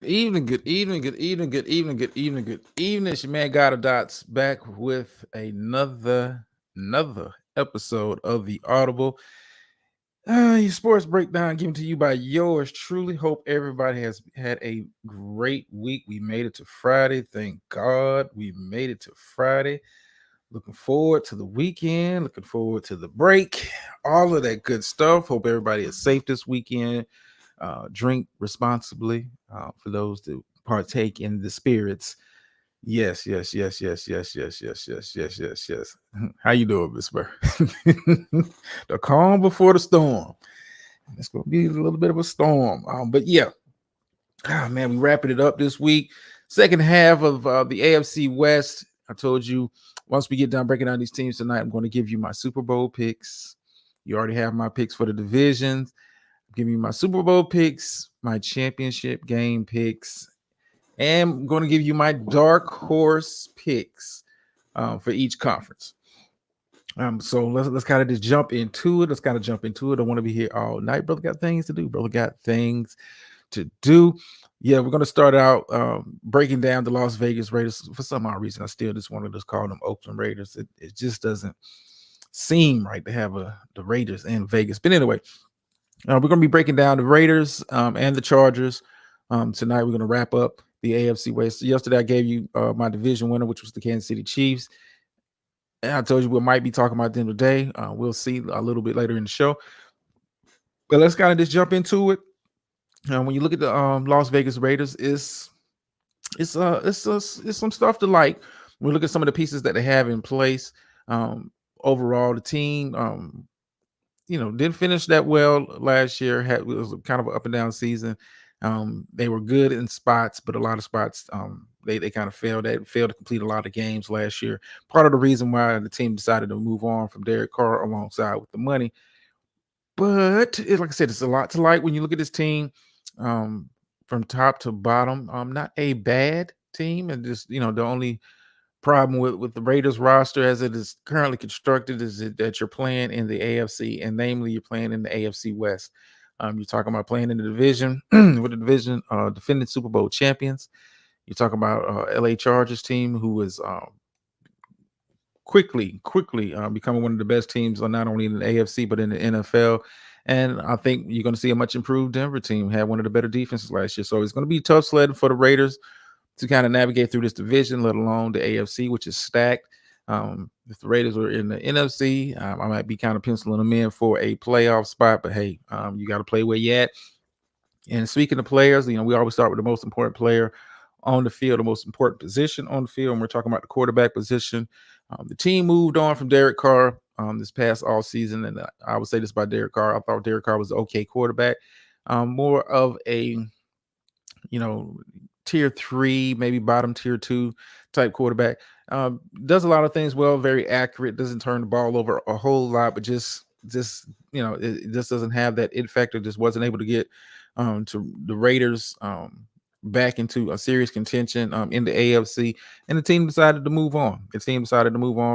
Good evening, good evening, good evening, good evening, good evening. It's your man God of Dots back with another episode of the Audible. Your sports breakdown given to you by yours truly. Hope everybody has had a great week. We made it to Friday. Thank God we made it to Friday. Looking forward to the weekend, looking forward to the break, all of that good stuff. Hope everybody is safe this weekend. Drink responsibly for those that partake in the spirits. Yes, yes, yes, yes, yes, yes, yes, yes, yes, yes, yes. How you doing, Miss Burr? The calm before the storm. It's gonna be a little bit of a storm, but yeah, man, we wrapping it up this week. Second half of the AFC West. I told you once we get done breaking down these teams tonight, I'm going to give you my Super Bowl picks. You already have my picks for the divisions. Give me my Super Bowl picks, my championship game picks, and I'm going to give you my dark horse picks for each conference. So let's kind of just jump into it. Let's kind of jump into it. I want to be here all night, brother. Got things to do, brother. Got things to do. Yeah, we're gonna start out breaking down the Las Vegas Raiders. For some odd reason, I still just wanted to call them Oakland Raiders. It just doesn't seem right to have the Raiders in Vegas. But anyway, we're going to be breaking down the Raiders and the Chargers. Tonight, we're going to wrap up the AFC West. Yesterday, I gave you my division winner, which was the Kansas City Chiefs. And I told you we might be talking about them today. We'll see a little bit later in the show. But let's kind of just jump into it. When you look at the Las Vegas Raiders, it's some stuff to like. We look at some of the pieces that they have in place. Overall, the team didn't finish that well last year. It was kind of an up and down season. They were good in spots, but a lot of spots they kind of failed to complete a lot of games last year. Part of the reason why the team decided to move on from Derek Carr alongside with the money. But like I said, it's a lot to like when you look at this team from top to bottom. Not a bad team, and just the only problem with the Raiders roster as it is currently constructed is that you're playing in the AFC, and namely you're playing in the AFC West. You're talking about playing in the division with the division defending Super Bowl champions. You're talking about LA Chargers team who is quickly becoming one of the best teams, not only in the AFC but in the NFL. And I think you're going to see a much improved Denver team. Had one of the better defenses last year, so it's going to be tough sledding for the Raiders to kind of navigate through this division, let alone the AFC, which is stacked. If the Raiders were in the NFC, I might be kind of penciling them in for a playoff spot. But hey, you got to play where you at. And speaking of players, we always start with the most important player on the field, the most important position on the field. And we're talking about the quarterback position. The team moved on from Derek Carr this past all season, and I would say this about Derek Carr. I thought Derek Carr was an okay quarterback, more of a you know tier 3, maybe bottom tier 2 type quarterback. Does a lot of things well, very accurate, doesn't turn the ball over a whole lot, but it just doesn't have that it factor. Just wasn't able to get to the Raiders back into a serious contention in the AFC, and the team decided to move on.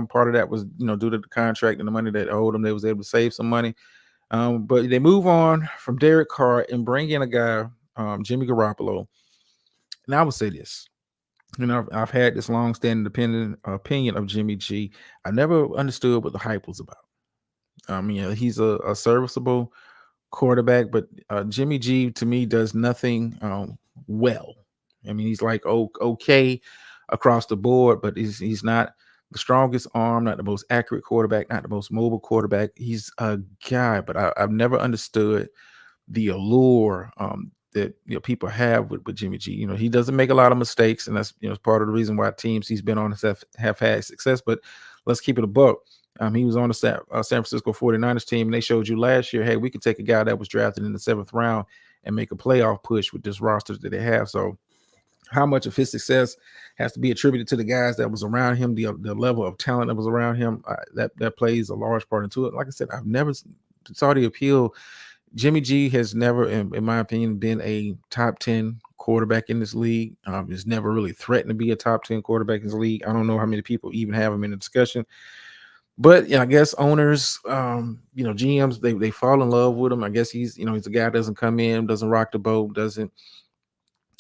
Part of that was due to the contract and the money that owed them. They was able to save some money, but they move on from Derek Carr and bring in a guy, Jimmy Garoppolo. And I would say this. I've had this long-standing opinion of Jimmy G. I never understood what the hype was about. He's a serviceable quarterback, but Jimmy G to me does nothing well. He's like okay across the board, but he's not the strongest arm, not the most accurate quarterback, not the most mobile quarterback. He's a guy, but I've never understood the allure that people have with Jimmy G. He doesn't make a lot of mistakes, and that's part of the reason why teams he's been on have had success. But let's keep it a buck. He was on the San Francisco 49ers team, and they showed you last year, hey, we could take a guy that was drafted in the 7th round and make a playoff push with this roster that they have. So how much of his success has to be attributed to the guys that was around him, the level of talent that was around him, that plays a large part into it. Like I said, I've never saw the appeal. Jimmy G has never, in my opinion, been a top 10 quarterback in this league. He's never really threatened to be a top 10 quarterback in this league. I don't know how many people even have him in the discussion. But I guess owners, GMs, they fall in love with him. I guess he's a guy that doesn't come in, doesn't rock the boat, doesn't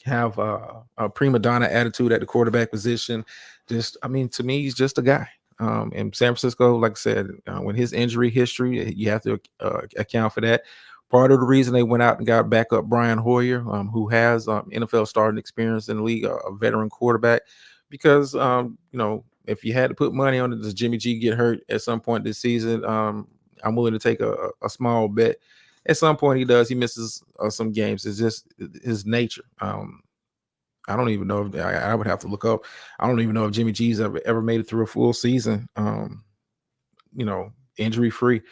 have a prima donna attitude at the quarterback position. Just, I mean, to me, he's just a guy. In San Francisco, like I said, with his injury history, you have to account for that. Part of the reason they went out and got backup Brian Hoyer, who has NFL starting experience in the league, a veteran quarterback, because if you had to put money on it, does Jimmy G get hurt at some point this season? I'm willing to take a small bet. At some point, he does. He misses some games. It's just his nature. I don't even know if I would have to look up. I don't even know if Jimmy G's ever made it through a full season, injury free.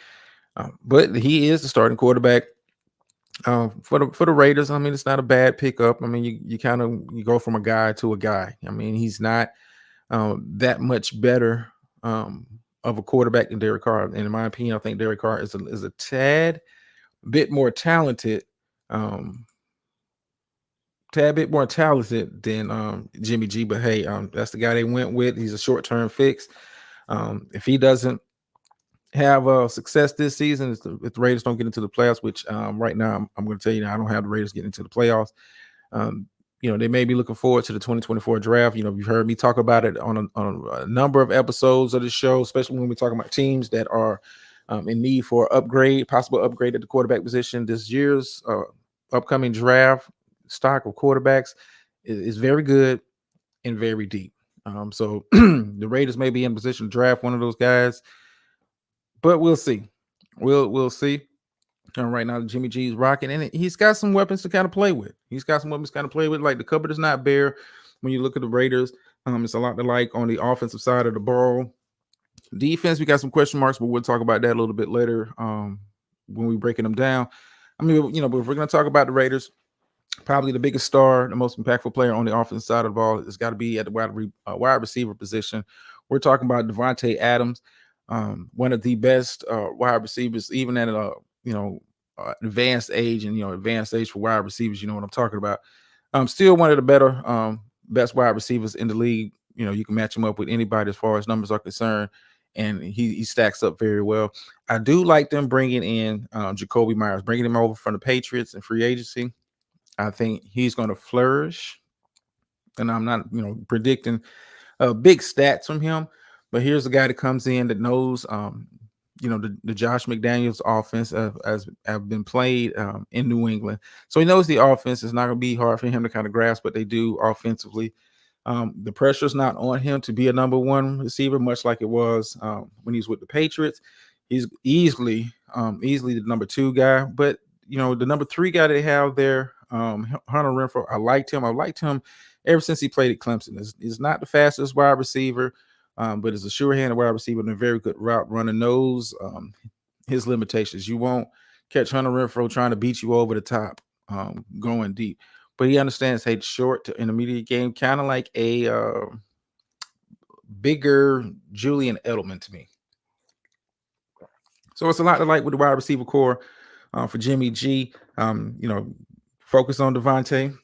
But he is the starting quarterback for the Raiders. I mean, it's not a bad pickup. I mean, you kind of you go from a guy to a guy. I mean, he's not that much better of a quarterback than Derek Carr. And in my opinion, I think Derek Carr is a tad bit more talented. Tad bit more talented than Jimmy G, but hey, that's the guy they went with. He's a short-term fix. If he doesn't have success this season, if the Raiders don't get into the playoffs, which right now I'm going to tell you, I don't have the Raiders getting into the playoffs. They may be looking forward to the 2024 draft. You've heard me talk about it on a number of episodes of the show, especially when we talk about teams that are in need for possible upgrade at the quarterback position. This year's upcoming draft stock of quarterbacks is very good and very deep. So the Raiders may be in position to draft one of those guys, but we'll see. We'll see. Right now, Jimmy G is rocking, and he's got some weapons to kind of play with. Like the cupboard is not bare. When you look at the Raiders, it's a lot to like on the offensive side of the ball. Defense, we got some question marks, but we'll talk about that a little bit later when we breaking them down. I mean, but if we're going to talk about the Raiders, probably the biggest star, the most impactful player on the offensive side of the ball has got to be at the wide receiver position. We're talking about Devontae Adams, one of the best wide receivers, even at advanced age, and advanced age for wide receivers. You know what I'm talking about. Still one of the better, best wide receivers in the league. You can match him up with anybody as far as numbers are concerned, and he stacks up very well. I do like them bringing in Jacoby Myers, bringing him over from the Patriots in free agency. I think he's going to flourish, and I'm not, predicting big stats from him. But here's a guy that comes in that knows, the Josh McDaniels offense have been played in New England, so he knows the offense. It's not going to be hard for him to kind of grasp what they do offensively. The pressure is not on him to be a number one receiver, much like it was when he was with the Patriots. He's easily the number two guy, but the number three guy they have there, Hunter Renfrow. I liked him ever since he played at Clemson. He's not the fastest wide receiver, but is a sure-handed wide receiver and a very good route runner. Knows his limitations. You won't catch Hunter Renfrow trying to beat you over the top, going deep. But he understands, hey, short to intermediate game, kind of like a bigger Julian Edelman to me. So it's a lot to like with the wide receiver core for Jimmy G. Focus on Devontae.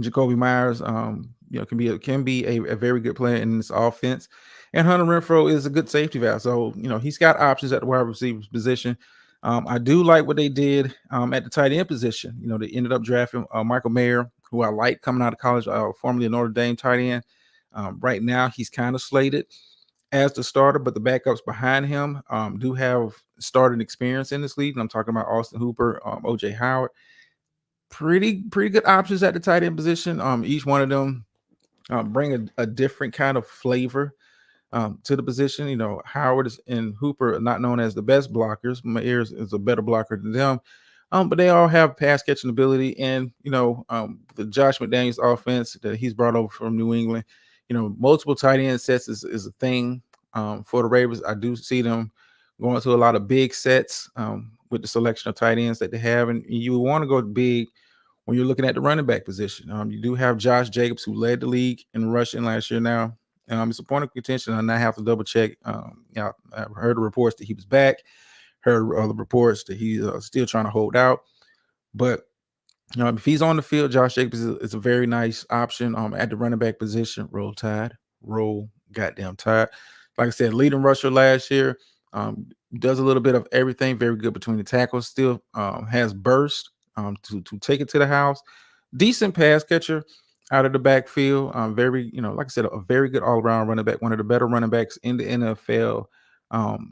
Jacoby Myers, can be a very good player in this offense. And Hunter Renfrow is a good safety valve. So, he's got options at the wide receiver position. I do like what they did at the tight end position. They ended up drafting Michael Mayer, who I like coming out of college, formerly a Notre Dame tight end. Right now, he's kind of slated as the starter, but the backups behind him do have starting experience in this league. And I'm talking about Austin Hooper, OJ Howard. Pretty good options at the tight end position. Each one of them bring a different kind of flavor to the position. Howard and Hooper are not known as the best blockers. Mayer is a better blocker than them. But they all have pass catching ability, and the Josh McDaniels offense that he's brought over from New England. Multiple tight end sets is a thing for the Ravens. I do see them going to a lot of big sets with the selection of tight ends that they have, and you want to go big when you're looking at the running back position. You do have Josh Jacobs, who led the league in rushing last year. Now, it's a point of contention, and I have to double check. I've heard the reports that he was back. Heard other reports that he's still trying to hold out. But if he's on the field, Josh Jacobs is a very nice option at the running back position. Roll Tide. Roll goddamn Tide. Like I said, leading rusher last year. Does a little bit of everything. Very good between the tackles. Still has burst to take it to the house. decent pass catcher out of the backfield. Very, like I said, a very good all around running back, one of the better running backs in the NFL,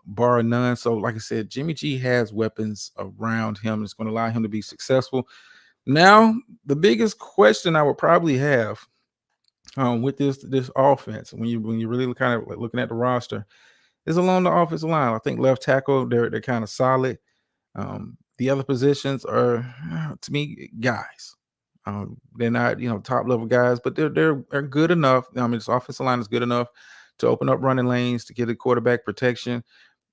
bar none. So, like I said, Jimmy G has weapons around him. It's going to allow him to be successful. Now, the biggest question I would probably have with this offense, when you really kind of looking at the roster, is along the offensive line. I think left tackle they're kind of solid. The other positions are, to me, guys. They're not, top level guys, but they're good enough. I mean, this offensive line is good enough to open up running lanes to get a quarterback protection.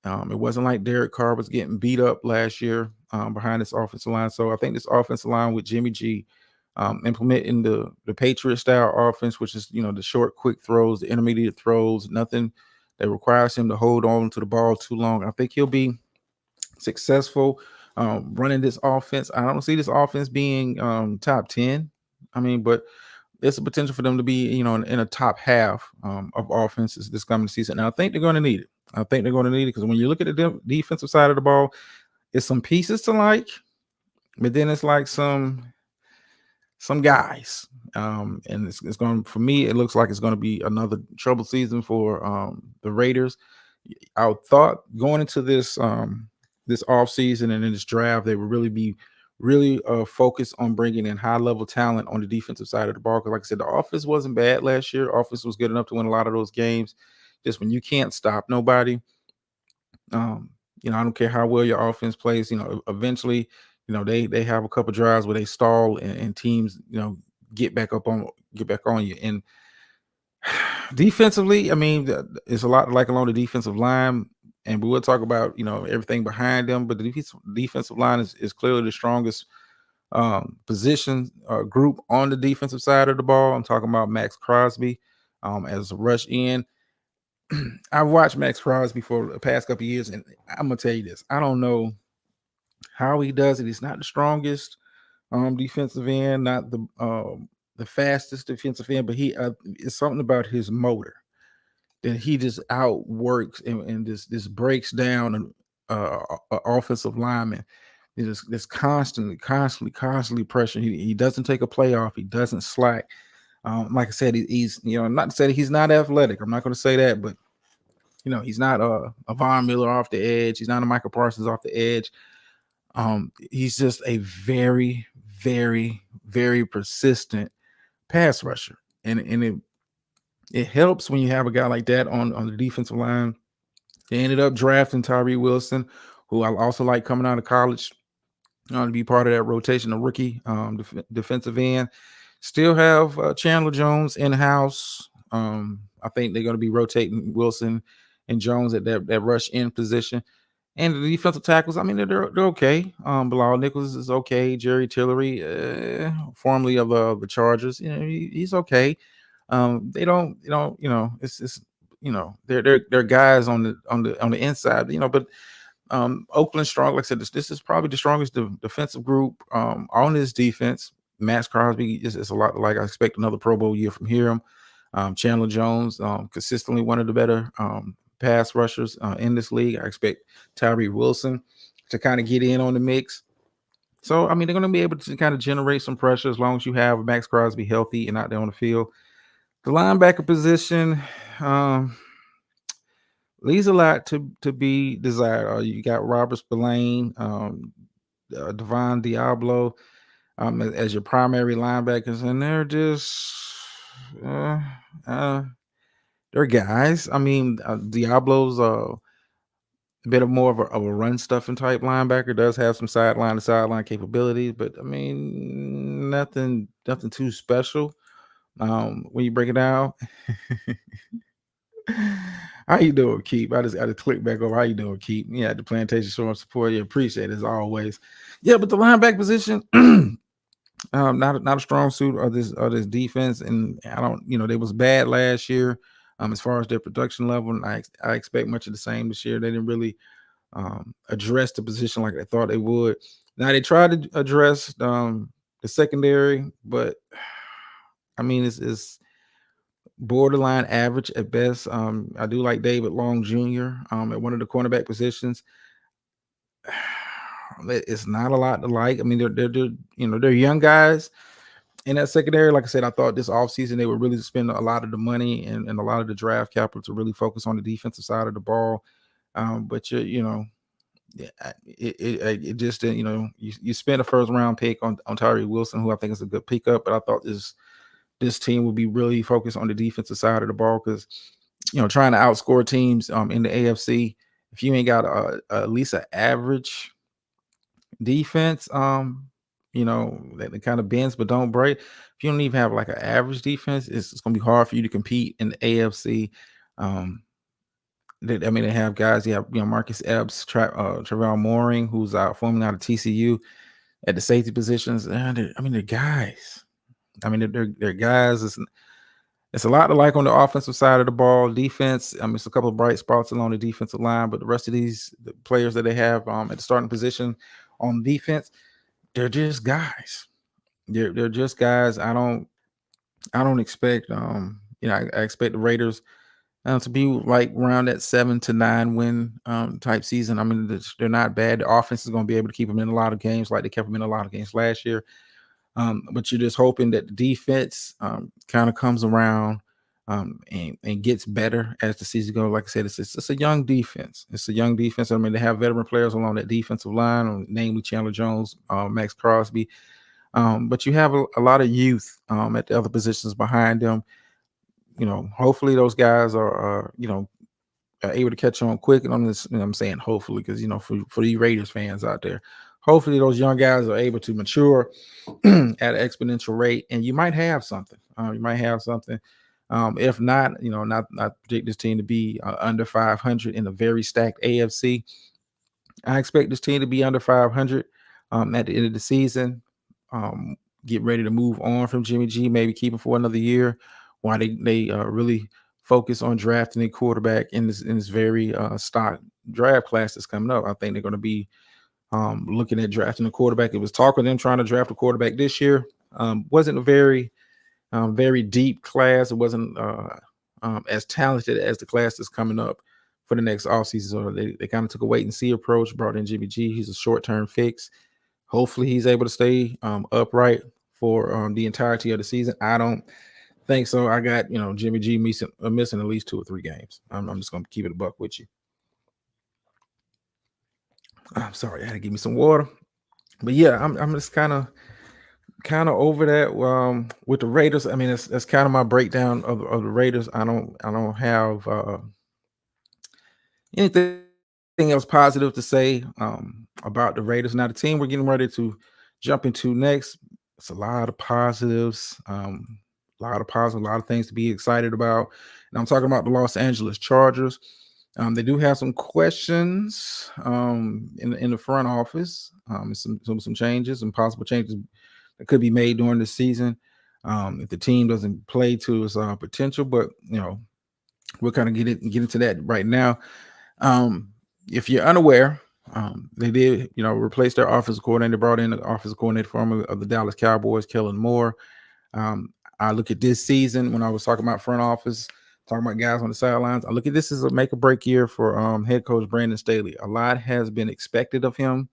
It wasn't like Derek Carr was getting beat up last year behind this offensive line. So I think this offensive line with Jimmy G implementing the Patriot style offense, which is the short, quick throws, the intermediate throws, nothing that requires him to hold on to the ball too long. I think he'll be successful running this offense. I don't see this offense being top 10. I mean, but there's a potential for them to be, in a top half of offenses this coming season. And I think they're going to need it. I think they're going to need it because when you look at the defensive side of the ball, it's some pieces to like, but then it's like some guys. And it's going, for me, it looks like it's going to be another trouble season for the Raiders. I thought going into this off season and in this draft, they would really be focused on bringing in high level talent on the defensive side of the ball. Because, like I said, the offense wasn't bad last year. Offense was good enough to win a lot of those games. Just when you can't stop nobody, I don't care how well your offense plays. Eventually, they have a couple drives where they stall and teams, get back on you. And defensively, I mean, it's a lot like along the defensive line, and we will talk about everything behind them. But the defensive line is clearly the strongest position group on the defensive side of the ball. I'm talking about Max Crosby as a rush in. I've watched Max Crosby for the past couple of years, and I'm gonna tell you this: I don't know how he does it. He's not the strongest defensive end, not the fastest defensive end, but he it's something about his motor that he just outworks and this breaks down an offensive lineman. This constantly pressuring. He doesn't take a play off. He doesn't slack. Like I said, he's not to say that he's not athletic. I'm not going to say that, but he's not a Von Miller off the edge. He's not a Michael Parsons off the edge. He's just a very, very, very persistent pass rusher, and it helps when you have a guy like that on the defensive line. They ended up drafting Tyree Wilson, who I also like coming out of college to be part of that rotation, a rookie defensive end. Still have Chandler Jones in house. I think they're going to be rotating Wilson and Jones at that rush in position. And the defensive tackles, I mean, they're okay. Bilal Nichols is okay. Jerry Tillery, formerly of the Chargers, he's okay. They don't, it's they're guys on the inside, but Oakland strong. Like I said, this is probably the strongest defensive group on this defense. Max Crosby is a lot like I expect another Pro Bowl year from here. Chandler Jones, consistently one of the better pass rushers in this league. I expect Tyree Wilson to kind of get in on the mix. So, I mean, they're going to be able to kind of generate some pressure as long as you have Max Crosby healthy and out there on the field. The linebacker position leaves a lot to be desired. You got Robert Spillane, Devon Diablo as your primary linebackers, and they're just they're guys. I mean, Diablo's a bit of more of a run stuffing type linebacker. Does have some sideline to sideline capabilities, but I mean, nothing too special. When you break it down. How you doing, Keep? I just got to click back over. How you doing, Keep? Yeah, the plantation showing support. You appreciate it as always. Yeah, but the linebacker position, not a strong suit of this defense, and I don't, they was bad last year, as far as their production level, and I expect much of the same this year. They didn't really address the position like they thought they would. Now they tried to address the secondary, but I mean it's borderline average at best. I do like David Long Jr. At one of the cornerback positions. It's not a lot to like. I mean, they're young guys, in that secondary, like I said, I thought this offseason they would really spend a lot of the money and a lot of the draft capital to really focus on the defensive side of the ball. But yeah, it just didn't. You spent a first round pick on Tyree Wilson, who I think is a good pickup, but I thought this team would be really focused on the defensive side of the ball because trying to outscore teams in the AFC. If you ain't got at least an average defense, that kind of bends but don't break. If you don't even have like an average defense, it's going to be hard for you to compete in the AFC. Um, they have guys. You have Marcus Epps, Trevor Mooring, who's formerly out of TCU at the safety positions. And they're guys. They're guys. It's a lot to like on the offensive side of the ball. Defense, it's a couple of bright spots along the defensive line, but the rest of the players that they have at the starting position on defense, they're just guys. They're just guys. I don't expect I expect the Raiders to be like around that 7 to 9 win type season. They're not bad. The offense is going to be able to keep them in a lot of games, like they kept them in a lot of games last year. But you're just hoping that the defense kind of comes around and gets better as the season goes. Like I said, it's a young defense. It's a young defense. They have veteran players along that defensive line, namely Chandler Jones, Max Crosby. But you have a lot of youth at the other positions behind them. Hopefully those guys are able to catch on quick. And I'm saying hopefully because for the Raiders fans out there, hopefully those young guys are able to mature at an exponential rate, and you might have something. If not, not predict this team to be under 500 in a very stacked AFC. I expect this team to be under 500 at the end of the season. Get ready to move on from Jimmy G, maybe keep him for another year while they really focus on drafting a quarterback in this very stock draft class that's coming up. I think they're going to be looking at drafting a quarterback. It was talk of them trying to draft a quarterback this year. Wasn't a very deep class. It wasn't as talented as the class that's coming up for the next offseason. So they kind of took a wait and see approach, brought in Jimmy G. He's a short-term fix. Hopefully he's able to stay upright for the entirety of the season. I don't think so. I got, Jimmy G missing at least 2 or 3 games. I'm just going to keep it a buck with you. I'm sorry, I had to give me some water. But yeah, I'm just kind of over that with the Raiders. That's kind of my breakdown of the Raiders. I don't have anything else positive to say about the Raiders. Now the team we're getting ready to jump into next, it's a lot of positives, a lot of things to be excited about. And I'm talking about the Los Angeles Chargers. They do have some questions in the front office. Some changes, some possible changes that could be made during the season if the team doesn't play to its potential. But we'll kind of get into that right now. If you're unaware, they did replace their offensive coordinator, brought in the offensive coordinator former of the Dallas Cowboys, Kellen Moore. I look at this season when I was talking about front office, talking about guys on the sidelines. I look at this as a make or break year for head coach Brandon Staley. A lot has been expected of him,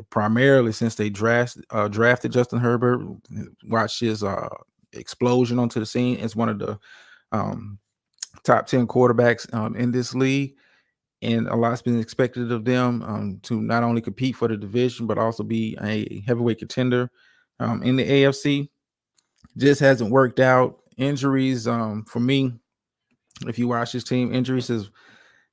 primarily since they drafted Justin Herbert. Watch his explosion onto the scene as one of the top 10 quarterbacks in this league. And a lot's been expected of them to not only compete for the division, but also be a heavyweight contender in the AFC. Just hasn't worked out. Injuries, for me, if you watch this team, injuries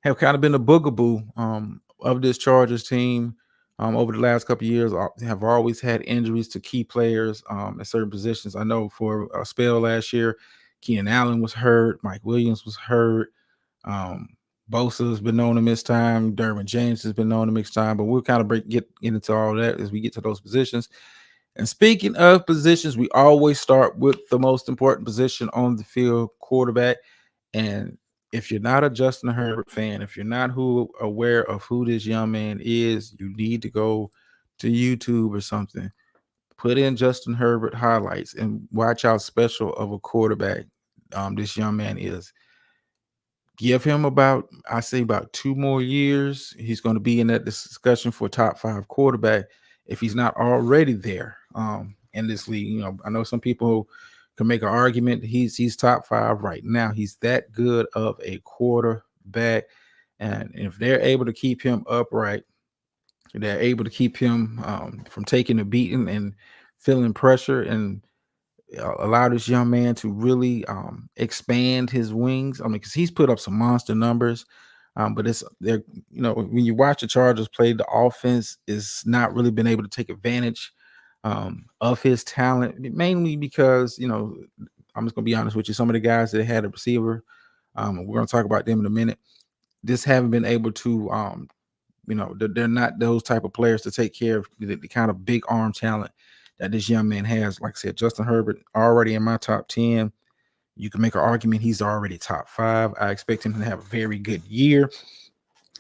have kind of been the boogaboo of this Chargers team over the last couple of years. Have always had injuries to key players at certain positions. I know for a spell last year, Keenan Allen was hurt, Mike Williams was hurt. Bosa has been known to miss time. Derwin James has been known to miss time, but we'll kind of get into all that as we get to those positions. And speaking of positions, we always start with the most important position on the field, quarterback. And if you're not a Justin Herbert fan, if you're not aware of who this young man is, you need to go to YouTube or something. Put in Justin Herbert highlights and watch how special of a quarterback this young man is. Give him about 2 more years. He's going to be in that discussion for top 5 quarterback if he's not already there. And in this league. I know some people can make an argument he's top five right now. He's that good of a quarterback, and if they're able to keep him upright, they're able to keep him from taking a beating and feeling pressure, and allow this young man to really expand his wings. I mean, because he's put up some monster numbers, but it's there. When you watch the Chargers play, the offense is not really been able to take advantage of his talent, mainly because I'm just gonna be honest with you. Some of the guys that had a receiver, we're gonna talk about them in a minute. Just haven't been able to. They're not those type of players to take care of the kind of big arm talent that this young man has. Like I said, Justin Herbert already in my top 10. You can make an argument he's already top 5. I expect him to have a very good year.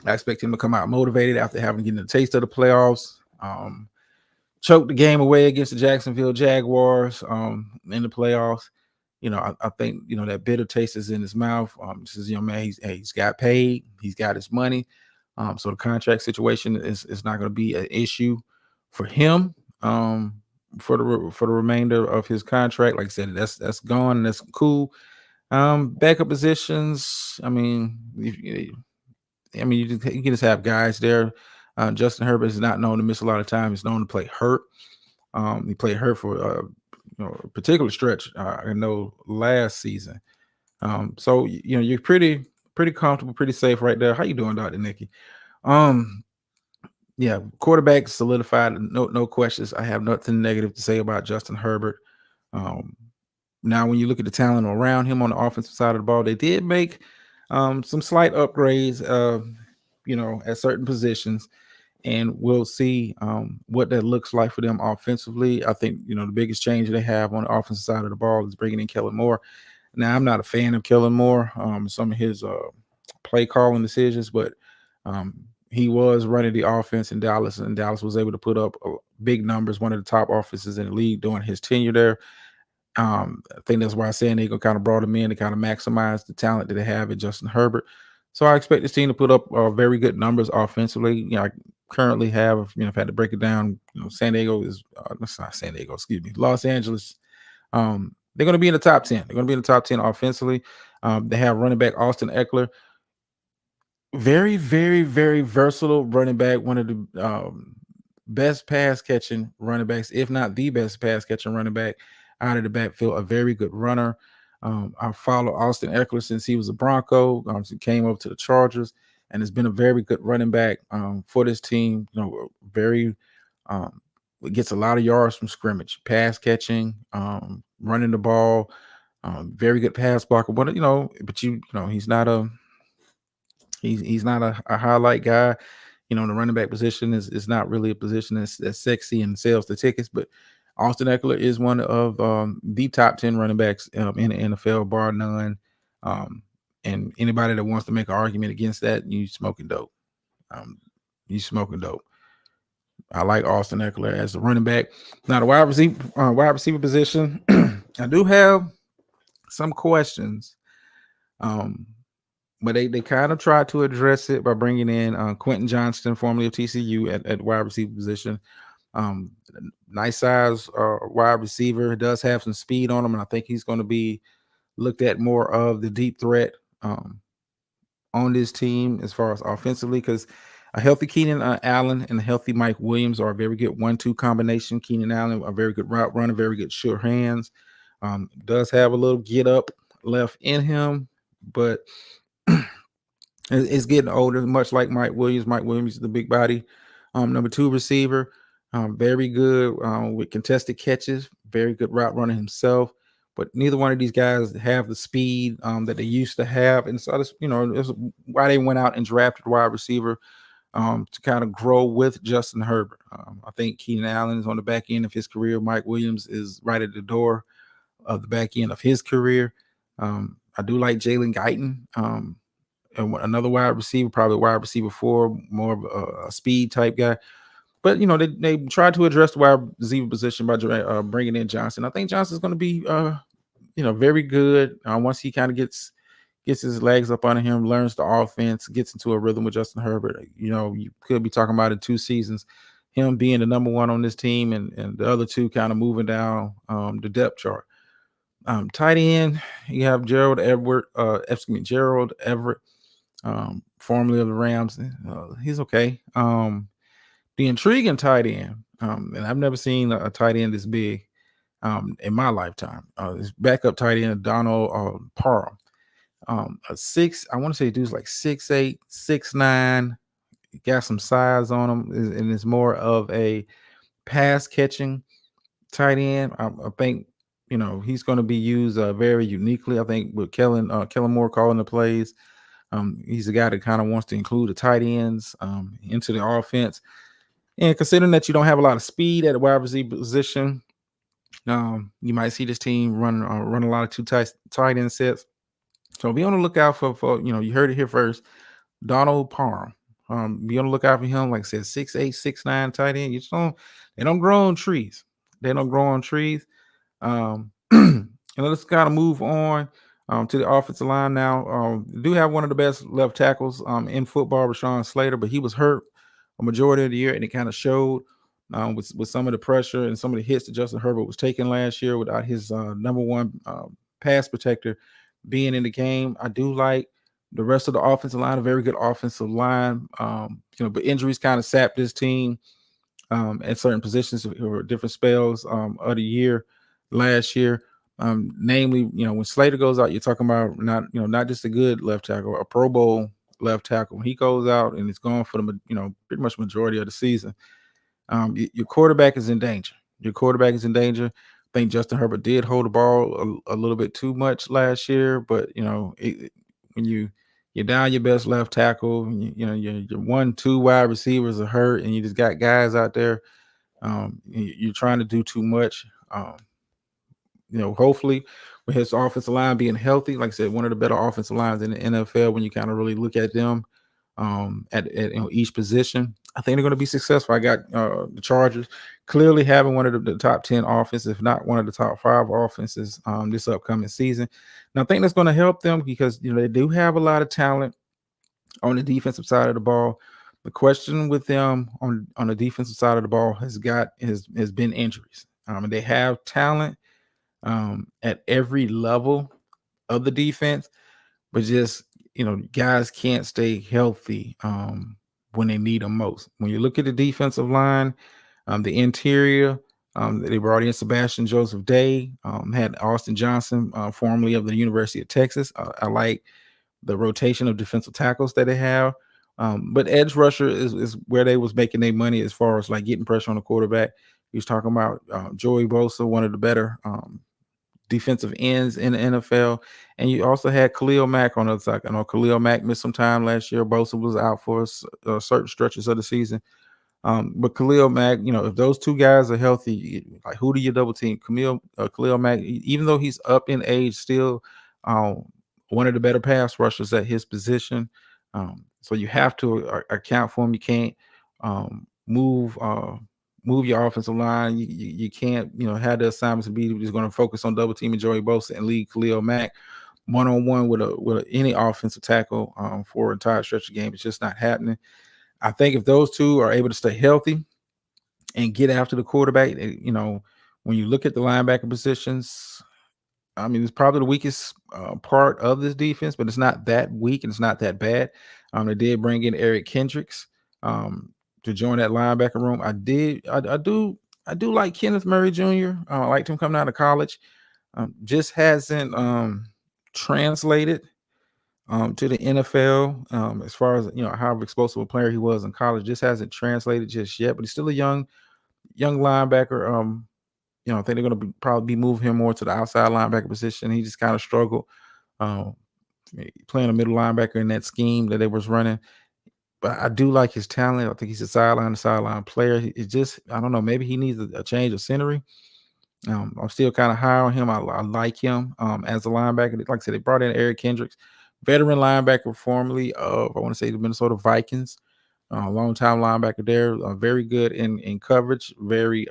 I expect him to come out motivated after having getting a taste of the playoffs. Choked the game away against the Jacksonville Jaguars in the playoffs. I think that bitter taste is in his mouth. This is young man. He's got paid. He's got his money. So the contract situation is not going to be an issue for him for the remainder of his contract. Like I said, that's gone. That's cool. Backup positions. I mean, you can just have guys there. Justin Herbert is not known to miss a lot of time. He's known to play hurt. He played hurt for a particular stretch. I know last season. So you're pretty comfortable, pretty safe right there. How you doing, Dr. Nikki? Yeah, quarterback solidified. No questions. I have nothing negative to say about Justin Herbert. Now, when you look at the talent around him on the offensive side of the ball, they did make some slight upgrades, at certain positions, and we'll see what that looks like for them offensively. I think the biggest change they have on the offensive side of the ball is bringing in Kellen Moore. Now, I'm not a fan of Kellen Moore, some of his play calling decisions, but he was running the offense in Dallas, and Dallas was able to put up big numbers, one of the top offenses in the league during his tenure there. I think that's why San Diego kind of brought him in to kind of maximize the talent that they have in Justin Herbert. So I expect this team to put up very good numbers offensively. I currently have, if I had to break it down, San Diego is, that's not San Diego, excuse me, Los Angeles. They're going to be in the top 10. They're going to be in the top 10 offensively. They have running back Austin Eckler. Very, very, very versatile running back. One of the best pass catching running backs, if not the best pass catching running back out of the backfield. A very good runner. I follow Austin Eckler since he was a Bronco. He came over to the Chargers and has been a very good running back for this team. Very gets a lot of yards from scrimmage, pass catching, running the ball. Very good pass blocker. But he's not he's not a highlight guy. The running back position is not really a position that's sexy and sells the tickets. But Austin Eckler is one of the top 10 running backs in the NFL, bar none. And anybody that wants to make an argument against that, you smoking dope. You smoking dope. I like Austin Eckler as a running back. Now the wide receiver position, I do have some questions. But they kind of tried to address it by bringing in Quentin Johnston, formerly of TCU, at wide receiver position. Nice size wide receiver, does have some speed on him, and I think he's going to be looked at more of the deep threat on this team as far as offensively, because a healthy Keenan Allen and a healthy Mike Williams are a very good 1-2 combination. Keenan Allen, a very good route runner, very good sure hands. Does have a little get up left in him, but it's getting older, much like Mike Williams. Mike Williams is the big body number 2 receiver. Very good with contested catches, very good route runner himself. But neither one of these guys have the speed that they used to have. And so that's why they went out and drafted a wide receiver to kind of grow with Justin Herbert. I think Keenan Allen is on the back end of his career. Mike Williams is right at the door of the back end of his career. I do like Jalen Guyton. And another wide receiver, probably wide receiver 4, more of a speed type guy. But they tried to address the wide receiver position by bringing in Johnson. I think Johnson's going to be very good once he kind of gets his legs up under him, learns the offense, gets into a rhythm with Justin Herbert. You could be talking about in 2 seasons him being the number one on this team, and the other two kind of moving down the depth chart. Tight end, you have Gerald Everett, formerly of the Rams. He's okay. The intriguing tight end, and I've never seen a tight end this big in my lifetime. His backup tight end, Donald Parham. I want to say dude's like 6'8", 6'9". Got some size on him, and it's more of a pass catching tight end. I think he's going to be used very uniquely. I think with Kellen Moore calling the plays, he's a guy that kind of wants to include the tight ends into the offense. And considering that you don't have a lot of speed at the wide receiver position, you might see this team run a lot of two tight end sets. So be on the lookout for you heard it here first, Donald Parham. Be on the lookout for him. Like I said, 6'8", 6'9" tight end. They don't grow on trees. They don't grow on trees. And let's kind of move on to the offensive line now. Do have one of the best left tackles in football, Rashawn Slater, but he was hurt a majority of the year, and it kind of showed with some of the pressure and some of the hits that Justin Herbert was taking last year without his number one pass protector being in the game. I do like the rest of the offensive line, a very good offensive line, but injuries kind of sapped this team at certain positions or different spells of the year last year. Namely, when Slater goes out, you're talking about not just a good left tackle, a Pro Bowl left tackle. When he goes out and it's gone for the pretty much majority of the season, your quarterback is in danger. I think Justin Herbert did hold the ball a little bit too much last year, but when you're down your best left tackle, your 1-2 wide receivers are hurt, and you just got guys out there. You're trying to do too much. Hopefully with his offensive line being healthy, like I said, one of the better offensive lines in the NFL when you kind of really look at them at each position, I think they're going to be successful. I got the Chargers clearly having one of the top 10 offenses, if not one of the top 5 offenses this upcoming season. And I think that's going to help them because they do have a lot of talent on the defensive side of the ball. The question with them on the defensive side of the ball has been injuries. And they have talent at every level of the defense, but just guys can't stay healthy when they need them most. When you look at the defensive line, the interior, they brought in Sebastian Joseph Day, had Austin Johnson, formerly of the University of Texas. I like the rotation of defensive tackles that they have. But edge rusher is where they was making their money as far as like getting pressure on the quarterback. He was talking about Joey Bosa, one of the better defensive ends in the NFL. And you also had Khalil Mack on the other side. I know Khalil Mack missed some time last year. Bosa was out for certain stretches of the season. But Khalil Mack, if those two guys are healthy, like who do you double team? Khalil Mack, even though he's up in age, still one of the better pass rushers at his position. So you have to account for him. You can't move your offensive line. You can't have the assignments to be just going to focus on double teaming Joey Bosa and leave Khalil Mack one-on-one with any offensive tackle for an entire stretch of the game. It's just not happening. I think if those two are able to stay healthy and get after the quarterback, when you look at the linebacker positions, I mean, it's probably the weakest part of this defense, but it's not that weak and it's not that bad. They did bring in Eric Kendricks to join that linebacker room. I do like Kenneth Murray Jr. I liked him coming out of college. Just hasn't translated to the NFL as far as how explosive a player he was in college. Just hasn't translated just yet, but he's still a young linebacker. I think they're going to probably be moving him more to the outside linebacker position. He just kind of struggled playing a middle linebacker in that scheme that they was running. But I do like his talent. I think he's a sideline player. It's just, I don't know, maybe he needs a change of scenery. I'm still kind of high on him. I like him as a linebacker. Like I said, they brought in Eric Kendricks, veteran linebacker formerly of, I want to say, the Minnesota Vikings. Long-time linebacker there. Very good in coverage. Very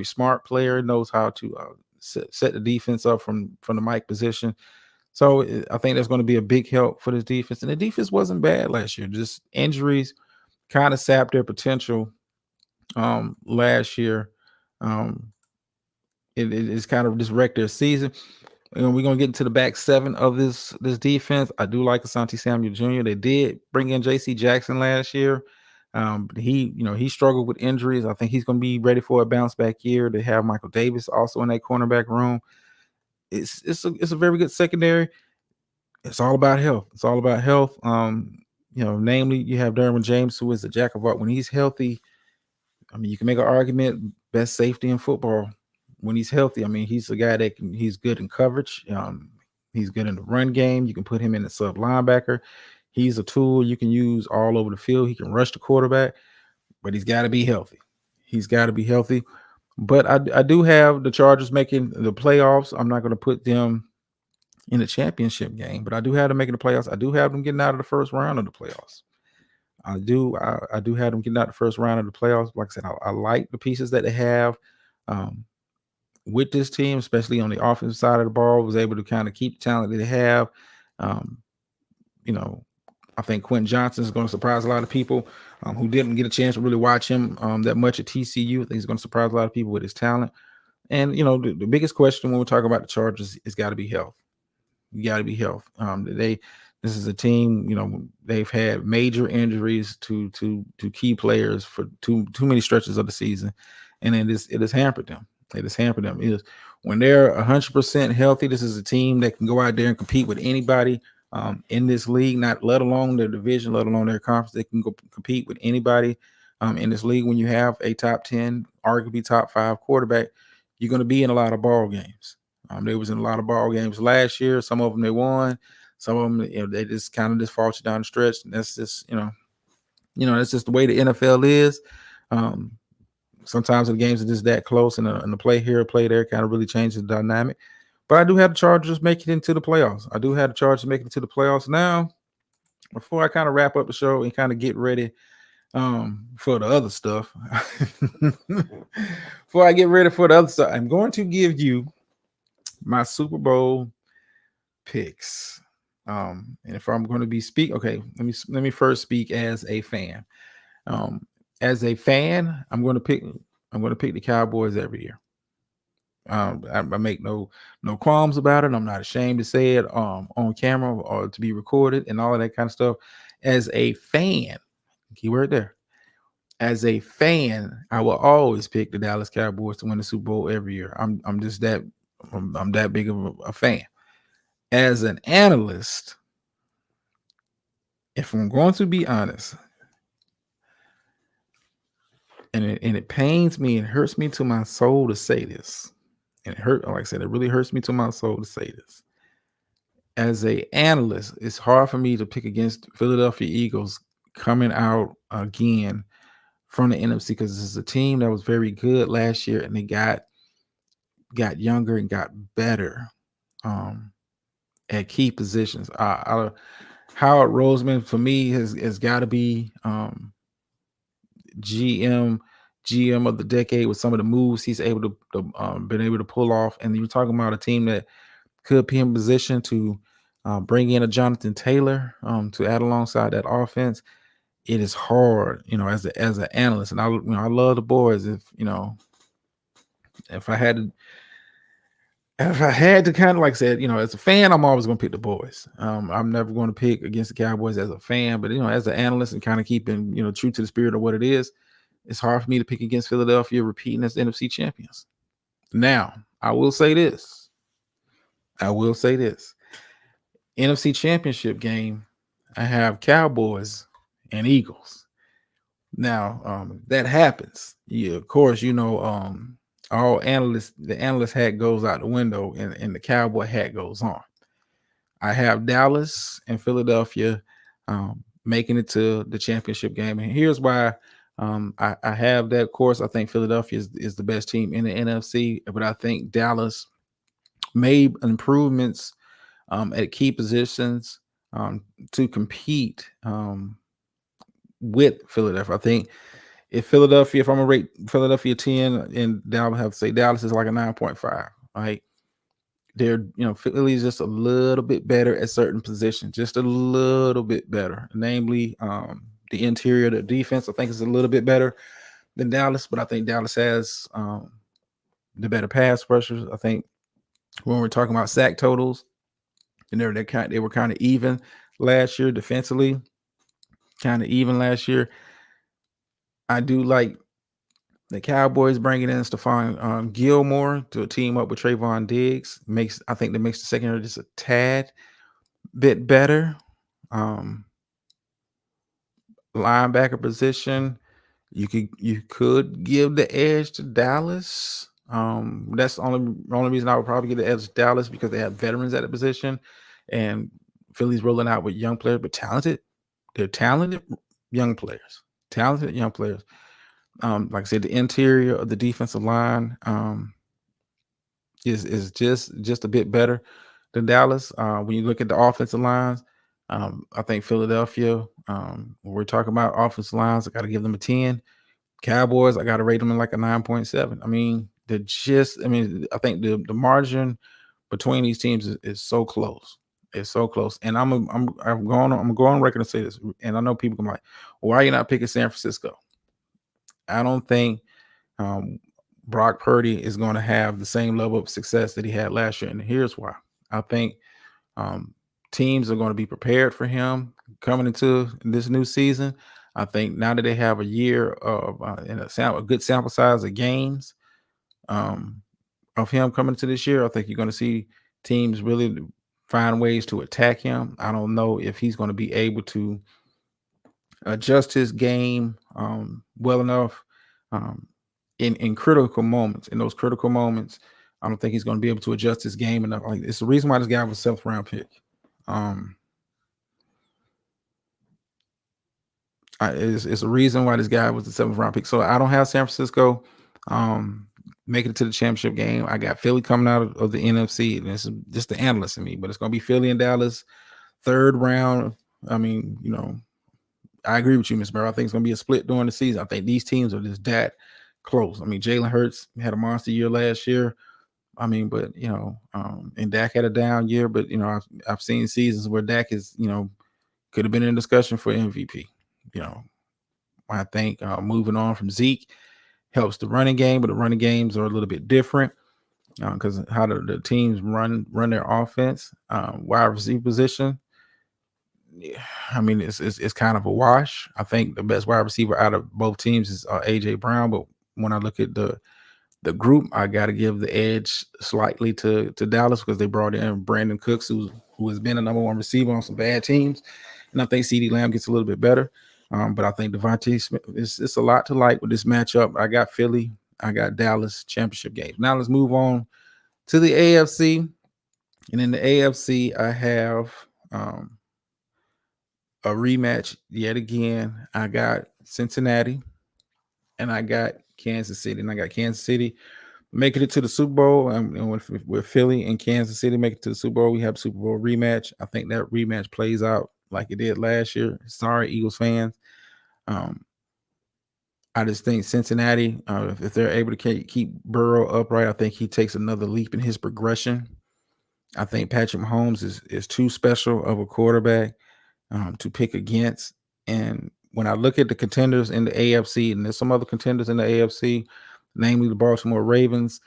smart player. Knows how to set the defense up from the Mike position. So I think that's going to be a big help for this defense. And the defense wasn't bad last year. Just injuries kind of sapped their potential last year. Um, it's kind of just wrecked their season. And we're gonna get into the back seven of this defense. I do like Asante Samuel Jr. They did bring in J.C. Jackson last year. But he struggled with injuries. I think he's gonna be ready for a bounce back year. They have Michael Davis also in that cornerback room. It's a very good secondary. It's all about health. It's all about health. Namely, you have Derwin James, who is a jack of all. When he's healthy, I mean, you can make an argument best safety in football when he's healthy. I mean, he's a guy he's good in coverage. He's good in the run game. You can put him in the sub linebacker. He's a tool you can use all over the field. He can rush the quarterback, but he's got to be healthy. He's got to be healthy. But I do have the Chargers making the playoffs. I'm not going to put them in the championship game, but I do have them making the playoffs. I do have them getting out of the first round of the playoffs. I do have them getting out the first round of the playoffs. Like I said, I like the pieces that they have with this team, especially on the offensive side of the ball. Was able to kind of keep the talent that they have. Um, you know, I think Quentin Johnson is going to surprise a lot of people who didn't get a chance to really watch him that much at TCU. I think he's going to surprise a lot of people with his talent. And the biggest question when we talk about the Chargers is got to be health. You got to be health. This is a team. They've had major injuries to key players for too many stretches of the season, and it has hampered them. It has hampered them. Is when they're 100% healthy. This is a team that can go out there and compete with anybody in this league. Not let alone their division, let alone their conference. They can go compete with anybody in this league. When you have a top 10, arguably top 5 quarterback, you're going to be in a lot of ball games. They was in a lot of ball games last year. Some of them they won. Some of them, they just kind of just faltered down the stretch. And that's just, that's just the way the NFL is. Sometimes the games are just that close, and the play here, play there, kind of really changes the dynamic. But I do have the Chargers make it into the playoffs. I do have the Chargers making it to the playoffs. Now, before I kind of wrap up the show and kind of get ready for the other stuff, before I get ready for the other stuff, I'm going to give you my Super Bowl picks. And if I'm going to be let me first speak as a fan. As a fan, I'm going to pick the Cowboys every year. I make no qualms about it. I'm not ashamed to say it on camera or to be recorded and all of that kind of stuff. As a fan, keyword there. As a fan, I will always pick the Dallas Cowboys to win the Super Bowl every year. I'm just that I'm that big of a fan. As an analyst, if I'm going to be honest, and it pains me and hurts me to my soul to say this, and like I said, it really hurts me to my soul to say this. As a analyst, it's hard for me to pick against Philadelphia Eagles coming out again from the NFC, because this is a team that was very good last year, and they got younger and got better at key positions. Howard Roseman for me has got to be GM of the decade with some of the moves he's able to been able to pull off. And you're talking about a team that could be in position to bring in a Jonathan Taylor to add alongside that offense. It is hard, as an analyst, and I love the boys. If I had to kind of, like I said, as a fan, I'm always going to pick the boys. I'm never going to pick against the Cowboys as a fan, but as an analyst and kind of keeping true to the spirit of what it is, it's hard for me to pick against Philadelphia repeating as NFC champions. Now, I will say this. NFC championship game, I have Cowboys and Eagles. Now, that happens. Yeah, of course, all analysts, the analyst hat goes out the window and the Cowboy hat goes on. I have Dallas and Philadelphia making it to the championship game. And here's why I have that. Of course, I think Philadelphia is the best team in the NFC, but I think Dallas made improvements at key positions to compete with Philadelphia. I think if I'm gonna rate Philadelphia 10, and Dallas, I have to say Dallas is like a 9.5, right? They're, Philly's just a little bit better at certain positions, just a little bit better. Namely, the interior, the defense, I think is a little bit better. than Dallas, but I think Dallas has the better pass rushers. I think when we're talking about sack totals, and they were kind of even last year defensively, kind of even last year. I do like the Cowboys bringing in Stephon Gilmore to team up with Trayvon Diggs. I think that makes the secondary just a tad bit better. Um, Linebacker position, you could give the edge to Dallas. That's the only reason I would probably give the edge to Dallas, because they have veterans at the position, and Philly's rolling out with young players, but talented. They're talented young players. Talented young players. Like I said, the interior of the defensive line is just a bit better than Dallas. When you look at the offensive lines, I think Philadelphia. When we're talking about offensive lines, I got to give them a 10. Cowboys, I got to rate them in like a 9.7. I mean, I think the margin between these teams is so close. It's so close. And I'm going on record and say this. And I know people can be like, why are you not picking San Francisco? I don't think um, Brock Purdy is going to have the same level of success that he had last year. And here's why. I think um, teams are going to be prepared for him coming into this new season. I think now that they have a year of a good sample size of games um, of him coming to this year, I think you're going to see teams really find ways to attack him. I don't know if he's going to be able to adjust his game well enough in critical moments. In those critical moments, I don't think he's going to be able to adjust his game enough. Like, it's the reason why this guy was a 7th round pick. It's a reason why this guy was the 7th round pick. So I don't have San Francisco making it to the championship game. I got Philly coming out of the NFC, and this is just the analyst in me, but it's going to be Philly and Dallas, 3rd round. I mean, I agree with you, Miss Barrow. I think it's going to be a split during the season. I think these teams are just that close. I mean, Jalen Hurts had a monster year last year. I mean, but and Dak had a down year. But I've seen seasons where Dak is could have been in discussion for MVP. I think moving on from Zeke helps the running game, but the running games are a little bit different because how the teams run their offense. Wide receiver position, I mean, it's kind of a wash. I think the best wide receiver out of both teams is AJ Brown, but when I look at the group, I got to give the edge slightly to Dallas because they brought in Brandon Cooks, who has been a number 1 receiver on some bad teams, and I think CeeDee Lamb gets a little bit better. But I think Devontae Smith, it's a lot to like with this matchup. I got Philly, I got Dallas championship games. Now let's move on to the AFC, and in the AFC, I have a rematch yet again. I got Cincinnati and I got Kansas City, and I got Kansas City making it to the Super Bowl. And with Philly and Kansas City making it to the Super Bowl, we have Super Bowl rematch. I think that rematch plays out like it did last year. Sorry, Eagles fans. I just think Cincinnati, if they're able to keep Burrow upright, I think he takes another leap in his progression. I think Patrick Mahomes is too special of a quarterback to pick against. And when I look at the contenders in the AFC, and there's some other contenders in the AFC, namely the Baltimore Ravens,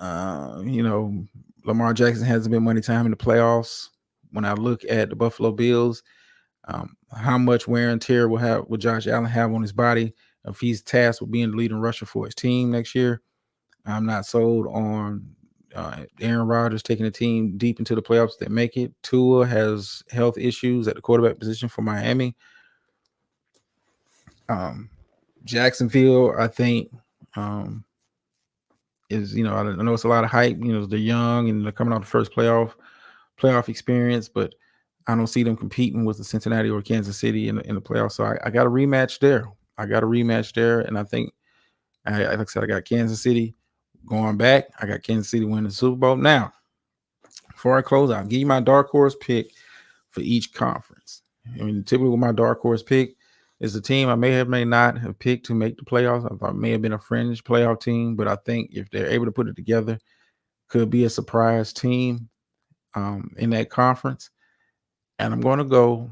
Lamar Jackson hasn't been money time in the playoffs. When I look at the Buffalo Bills, how much wear and tear will Josh Allen have on his body if he's tasked with being the leading rusher for his team next year? I'm not sold on Aaron Rodgers taking the team deep into the playoffs that make it. Tua has health issues at the quarterback position for Miami. Jacksonville, I think, is I know it's a lot of hype. They're young and they're coming off the first playoff experience, but I don't see them competing with the Cincinnati or Kansas City in the playoffs. So I got a rematch there. And I think, like I said, I got Kansas City going back. I got Kansas City winning the Super Bowl. Now, before I close out, I'll give you my dark horse pick for each conference. I mean, typically my dark horse pick is a team I may not have picked to make the playoffs. I may have been a fringe playoff team, but I think if they're able to put it together, could be a surprise team in that conference. And I'm going to go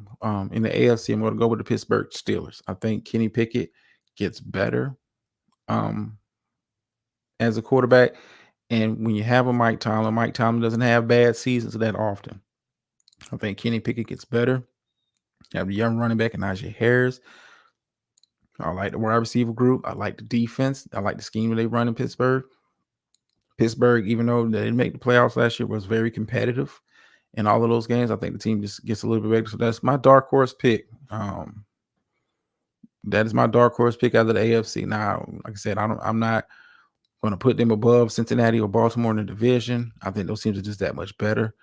in the AFC. I'm going to go with the Pittsburgh Steelers. I think Kenny Pickett gets better um, as a quarterback. And when you have a Mike Tomlin doesn't have bad seasons that often. I think Kenny Pickett gets better. You have the young running back and Najee Harris. I like the wide receiver group. I like the defense. I like the scheme that they run in Pittsburgh. Pittsburgh, even though they didn't make the playoffs last year, was very competitive in all of those games. I think the team just gets a little bit better. So that's my dark horse pick. That is my dark horse pick out of the AFC. Now, like I said, I'm not going to put them above Cincinnati or Baltimore in the division. I think those teams are just that much better.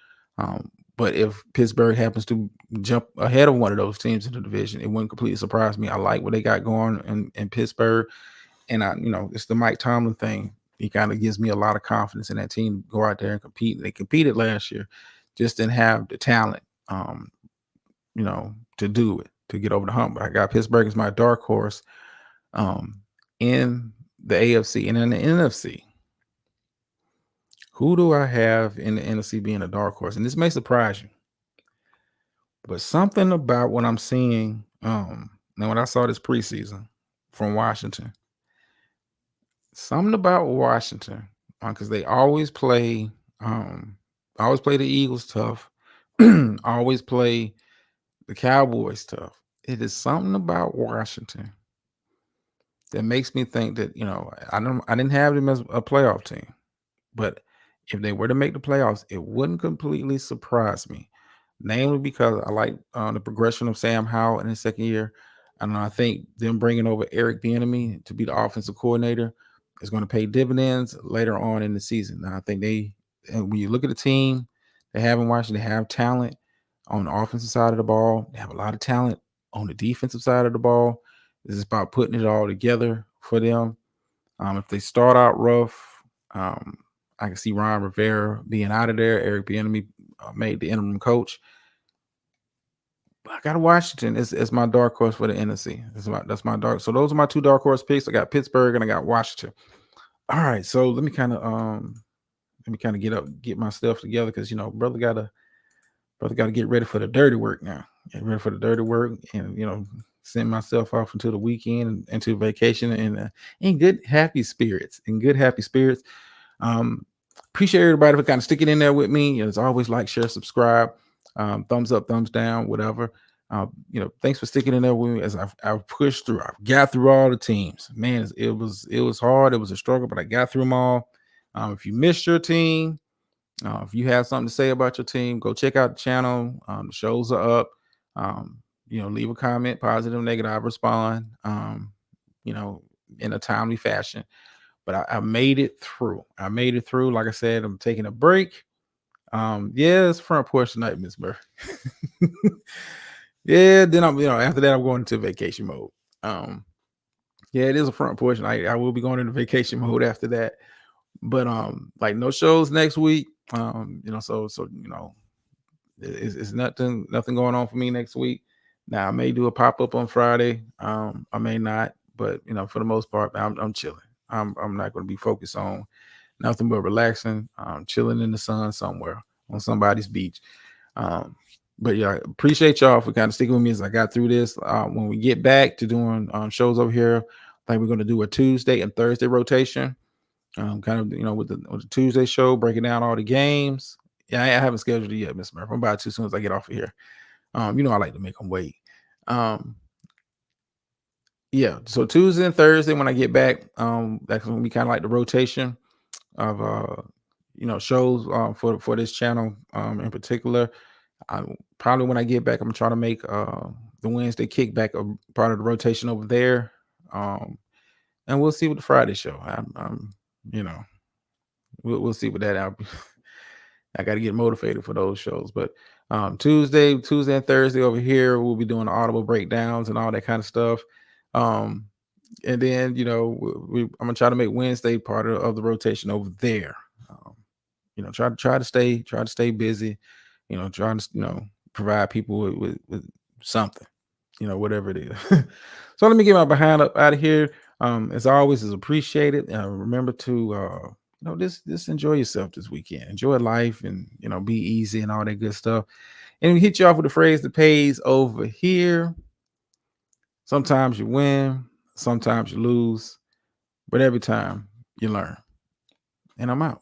But if Pittsburgh happens to jump ahead of one of those teams in the division, it wouldn't completely surprise me. I like what they got going in Pittsburgh. And it's the Mike Tomlin thing. He kind of gives me a lot of confidence in that team to go out there and compete. They competed last year, just didn't have the talent, to do it, to get over the hump. But I got Pittsburgh as my dark horse in the AFC. And in the NFC, who do I have in the NFC being a dark horse? And this may surprise you, but something about what I'm seeing, now when I saw this preseason from Washington, something about Washington, because they always play the Eagles tough, always play the Cowboys tough. It is something about Washington that makes me think that, I didn't have them as a playoff team, but if they were to make the playoffs, it wouldn't completely surprise me. Namely because I like the progression of Sam Howell in his second year. And I think them bringing over Eric Bieniemy to be the offensive coordinator is going to pay dividends later on in the season. Now, I think and when you look at the team they have in Washington, they have talent on the offensive side of the ball. They have a lot of talent on the defensive side of the ball. This is about putting it all together for them. If they start out rough, I can see Ron Rivera being out of there. Eric Bieniemy made the interim coach. I got Washington. It's my dark horse for the NFC. That's my dark. So those are my two dark horse picks. I got Pittsburgh and I got Washington. All right, so let me kind of get my stuff together because brother gotta get ready for the dirty work now. Get ready for the dirty work and send myself off into the weekend and into vacation and in good happy spirits. Appreciate everybody for kind of sticking in there with me. As always, like, share, subscribe, thumbs up, thumbs down, whatever. Thanks for sticking in there with me as I've pushed through. I've got through all the teams. Man, it was hard. It was a struggle, but I got through them all. If you missed your team, if you have something to say about your team, go check out the channel. The shows are up. Leave a comment, positive, negative. I respond, in a timely fashion. But I made it through. Like I said, I'm taking a break. It's front porch tonight, Miss Burr. Yeah, then after that I'm going into vacation mode. It is a front porch night. I will be going into vacation mode after that. But like no shows next week. It's nothing going on for me next week. Now I may do a pop-up on Friday. I may not, but for the most part, I'm chilling. I'm not going to be focused on nothing but relaxing. Chilling in the sun somewhere on somebody's beach. But yeah, appreciate y'all for kind of sticking with me as I got through this. When we get back to doing shows over here, I think we're going to do a Tuesday and Thursday rotation. Kind of with the Tuesday show, breaking down all the games. Yeah, I haven't scheduled it yet, Miss Murphy. I'm about to as soon as I get off of here. I like to make them wait. Yeah, so Tuesday and Thursday when I get back, that's going to be kind of like the rotation of shows for this channel in particular. Probably when I get back, I'm trying to make the Wednesday kickback a part of the rotation over there. And we'll see with the Friday show. We'll see what that out. I got to get motivated for those shows. But Tuesday and Thursday over here, we'll be doing audible breakdowns and all that kind of stuff. And then I'm gonna try to make Wednesday part of the rotation over there. Try to stay busy. Trying to provide people with something. Whatever it is. So let me get my behind up out of here. As always, is appreciated. Remember to just enjoy yourself this weekend. Enjoy life and be easy and all that good stuff. And we hit you off with a phrase that pays over here. Sometimes you win, Sometimes you lose, but every time you learn. And I'm out.